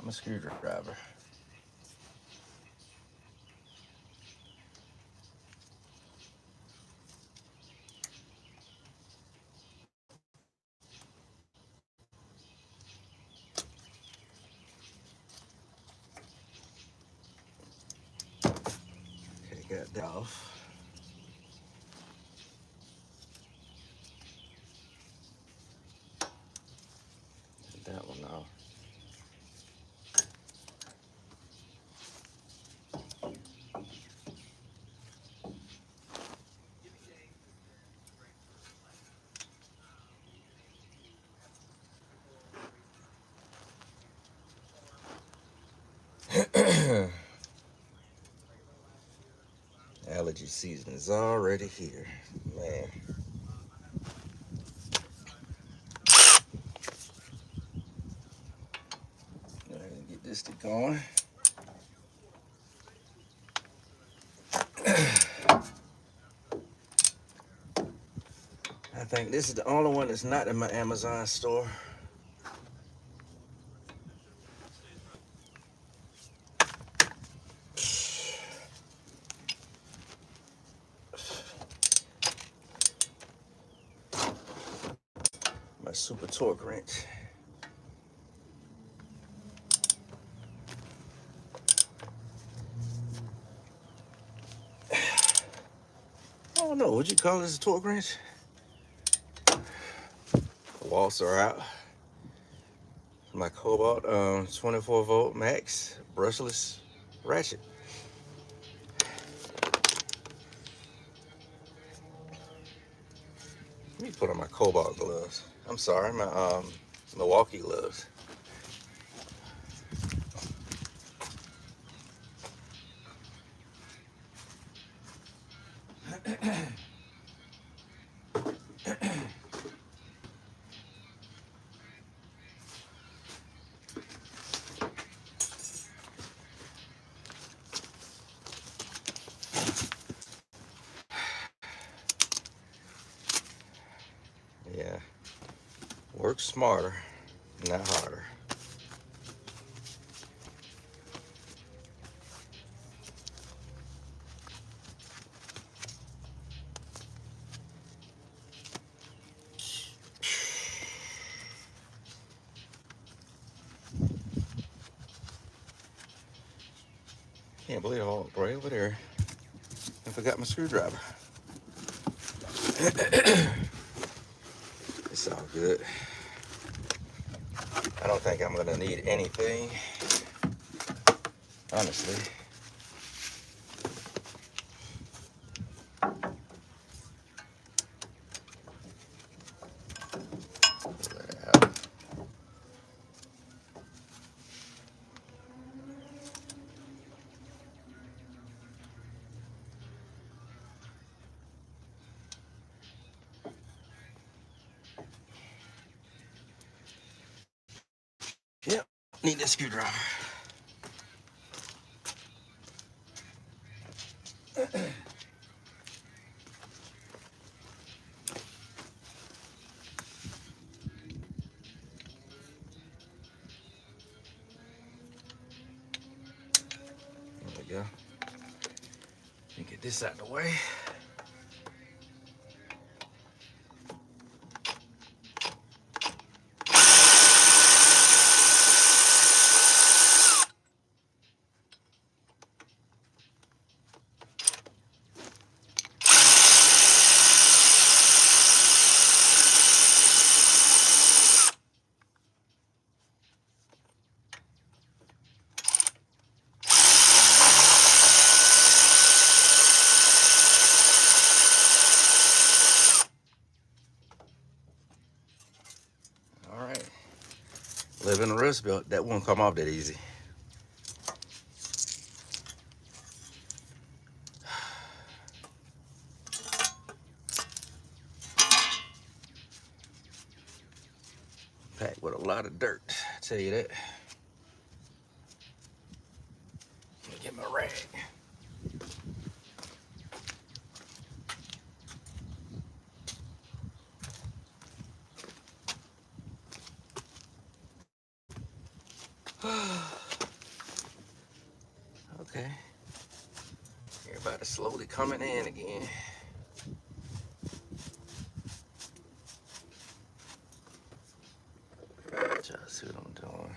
Got my screwdriver. Okay, got that off. That one off. Allergy season is already here, man. Go ahead and get this to going. I think this is the only one that's not in my Amazon store. My super torque wrench. I don't know, would you call this a torque wrench? The walls are out. My Cobalt 24 volt max brushless ratchet. Let me put on my Cobalt gloves. I'm sorry, my Milwaukee gloves. Yeah, work smarter, not harder. Can't believe I walked right over there and forgot my screwdriver. It's all good. I don't think I'm gonna need anything, honestly. Yep, need that screwdriver. There we go. Let me get this out of the way. All right. Living the rust belt, that won't come off that easy. Packed with a lot of dirt, I tell you that. Let me get my rag. Okay. Everybody slowly coming in again. Try to see what I'm doing.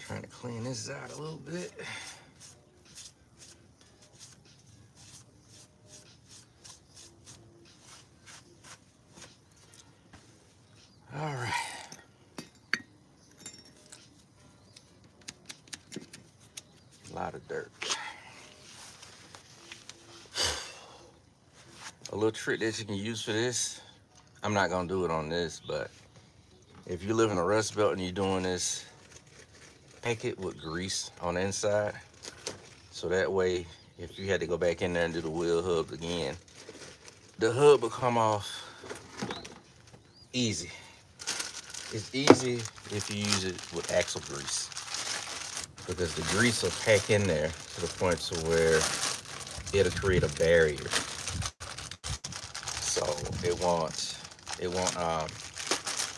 Trying to clean this out a little bit. All right. A lot of dirt. A little trick that you can use for this. I'm not gonna do it on this, but if you live in a rust belt and you're doing this, pack it with grease on the inside. So that way, if you had to go back in there and do the wheel hubs again, the hub will come off easy. It's easy if you use it with axle grease, because the grease will pack in there to the point to where it'll create a barrier. So it won't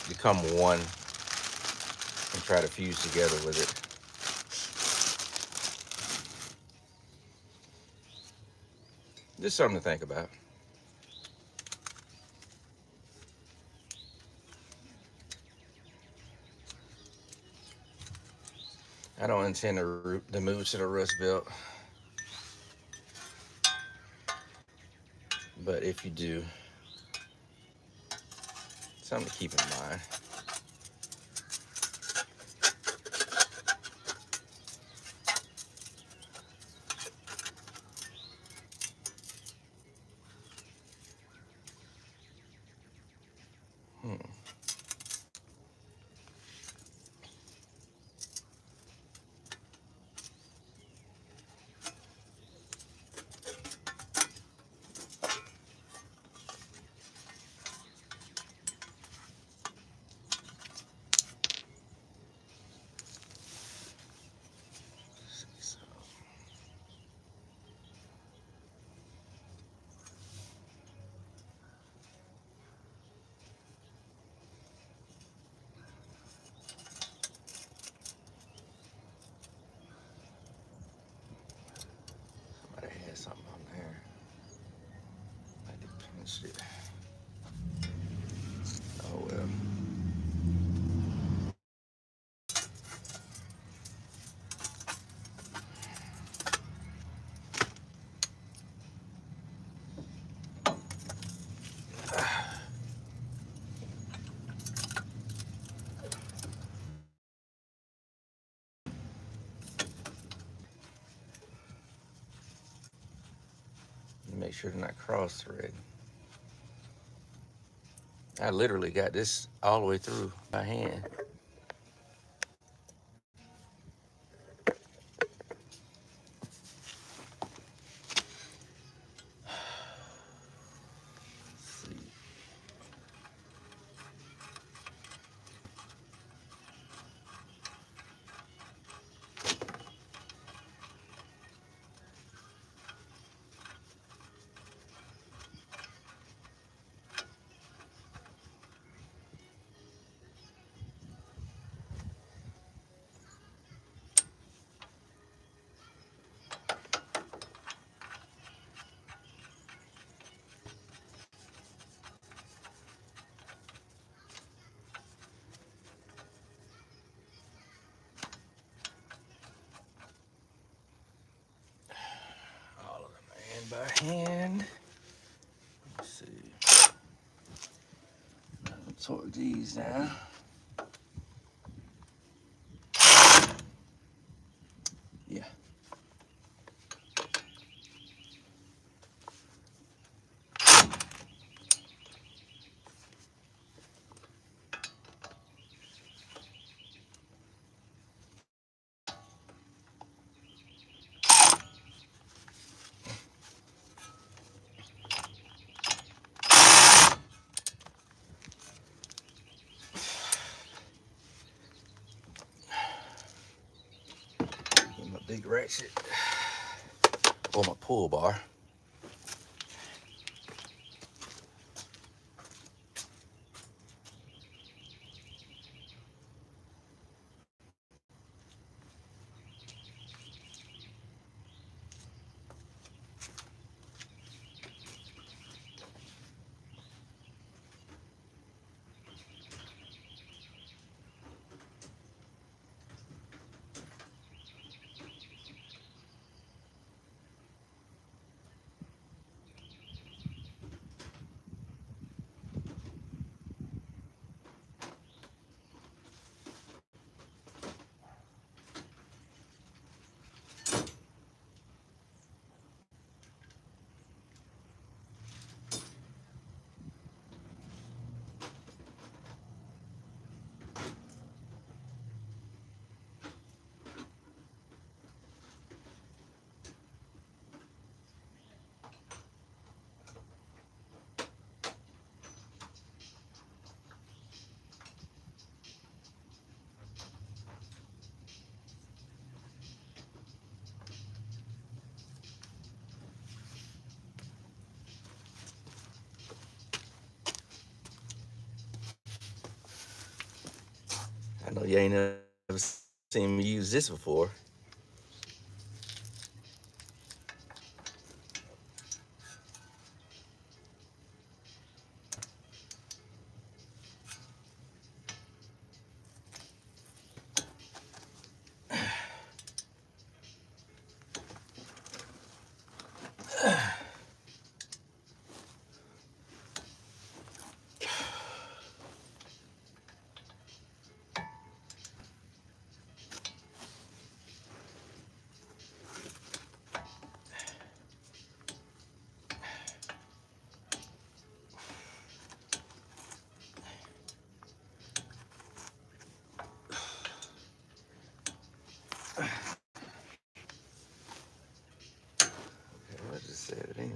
become one and try to fuse together with it. Just something to think about. I don't intend to move to the rust belt, but if you do, something to keep in mind. Somebody had something on there. I had to pinch it. Oh well. Make sure to not cross thread. I literally got this all the way through by hand. All of them by hand. Let's see. Torque these down. Yeah. Get my big ratchet. or my pull bar. I know you ain't never seen me use this before. I just said it anyway.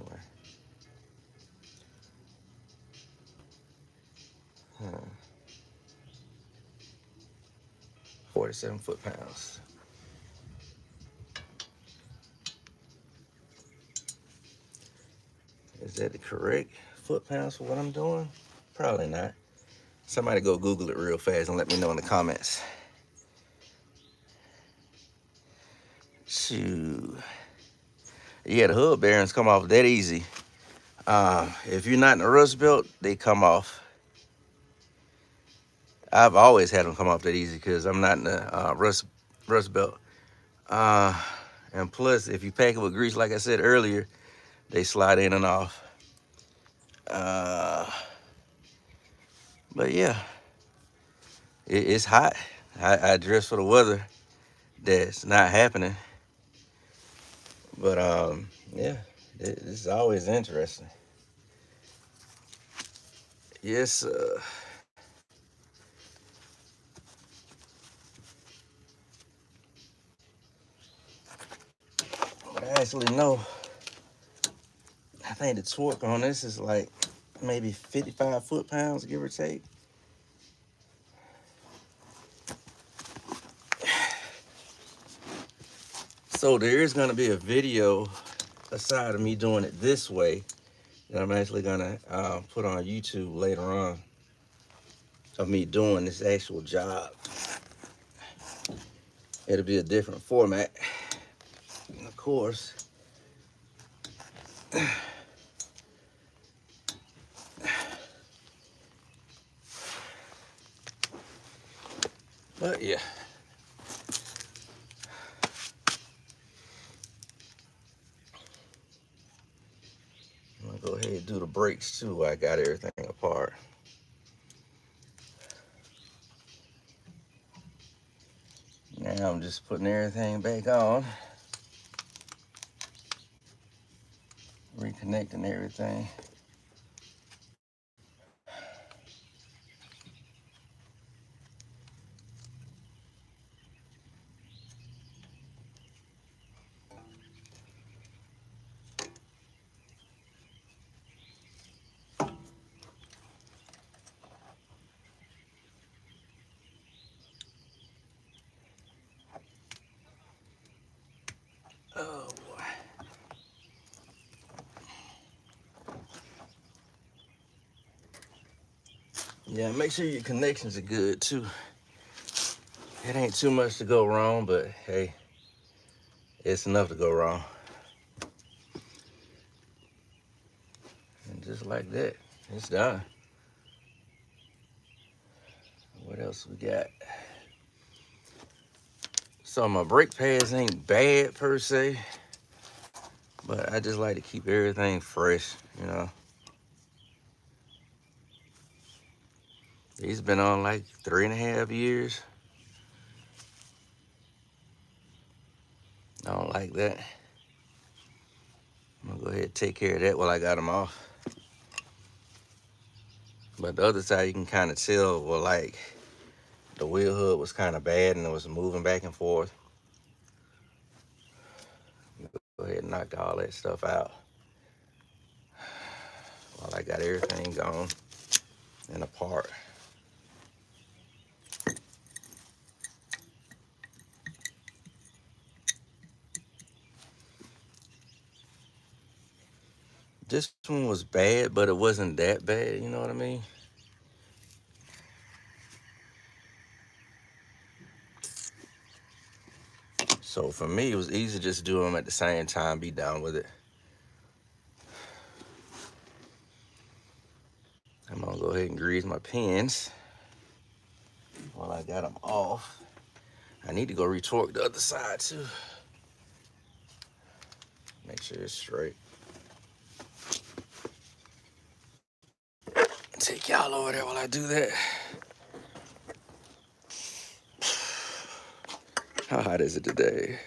47 foot-pounds. Is that the correct foot-pounds for what I'm doing? Probably not. Somebody go Google it real fast and let me know in the comments. Shoot. Yeah, the hub bearings come off that easy. If you're not in a rust belt, they come off. I've always had them come off that easy because I'm not in the rust belt. And plus, if you pack it with grease, like I said earlier, they slide in and off. But yeah, it's hot. I dress for the weather that's not happening. But yeah, it's always interesting. Yes, but I actually know, I think the torque on this is like maybe 55 foot-pounds, give or take. So there is gonna be a video aside of me doing it this way that I'm actually gonna put on YouTube later on of me doing this actual job. It'll be a different format, and of course. But yeah. I'm gonna go ahead and do the brakes too while I got everything apart. Now I'm just putting everything back on. Reconnecting everything. Oh boy. Yeah, make sure your connections are good too. It ain't too much to go wrong, but hey, it's enough to go wrong. And just like that, it's done. What else we got? So my brake pads ain't bad per se, but I just like to keep everything fresh, you know. These been on like 3.5 years. I don't like that. I'm gonna go ahead and take care of that while I got them off. But the other side, you can kind of tell, well, like the wheel hub was kind of bad and it was moving back and forth. Go ahead and knock all that stuff out while I got everything gone and apart. This one was bad, but it wasn't that bad, you know what I mean? So for me, it was easy to just do them at the same time, be done with it. I'm gonna go ahead and grease my pins while I got them off. I need to go retorque the other side too. Make sure it's straight. Take y'all over there while I do that. How hot is it today?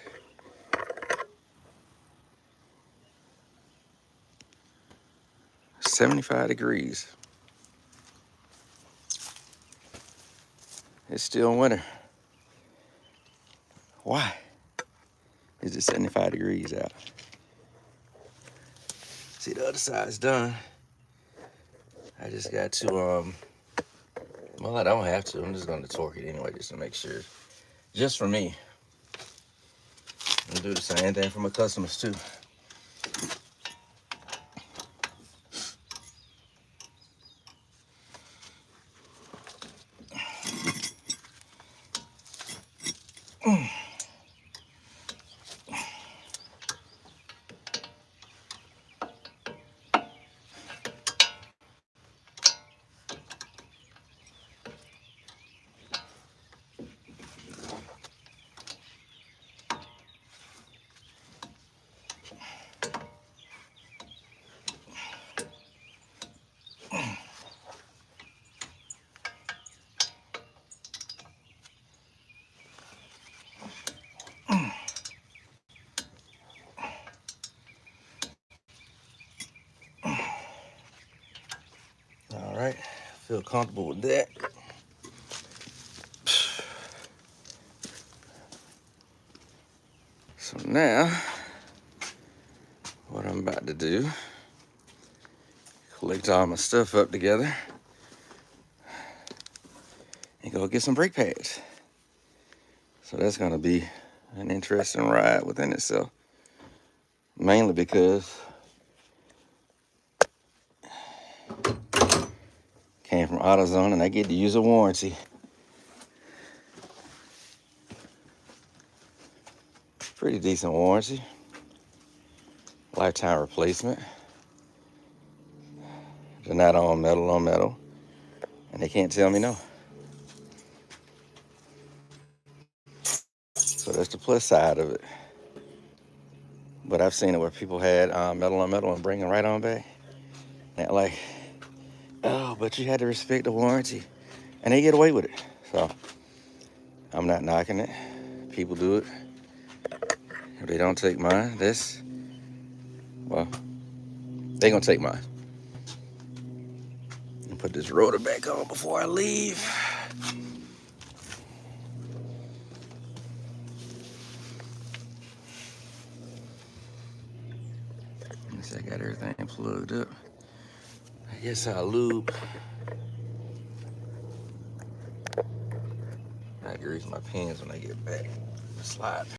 $75 degrees. It's still winter. Why is it 75 degrees out? See, the other side's done. I just got to, well, I don't have to. I'm just going to torque it anyway just to make sure. Just for me. I'm do the same thing for my customers too. All right, feel comfortable with that. So now, what I'm about to do, collect all my stuff up together and go get some brake pads. So that's gonna be an interesting ride within itself. Mainly because came from AutoZone and I get to use a warranty. Pretty decent warranty. Lifetime replacement. They're not on metal, and they can't tell me no. So that's the plus side of it. But I've seen it where people had metal on metal and bring it right on back. And like, oh, but you had to respect the warranty. And they get away with it. So I'm not knocking it. People do it. If they don't take mine, well, they gonna take mine. And put this rotor back on before I leave. I got everything plugged up. I guess I'll lube. I grease my pins when I get back. Slide.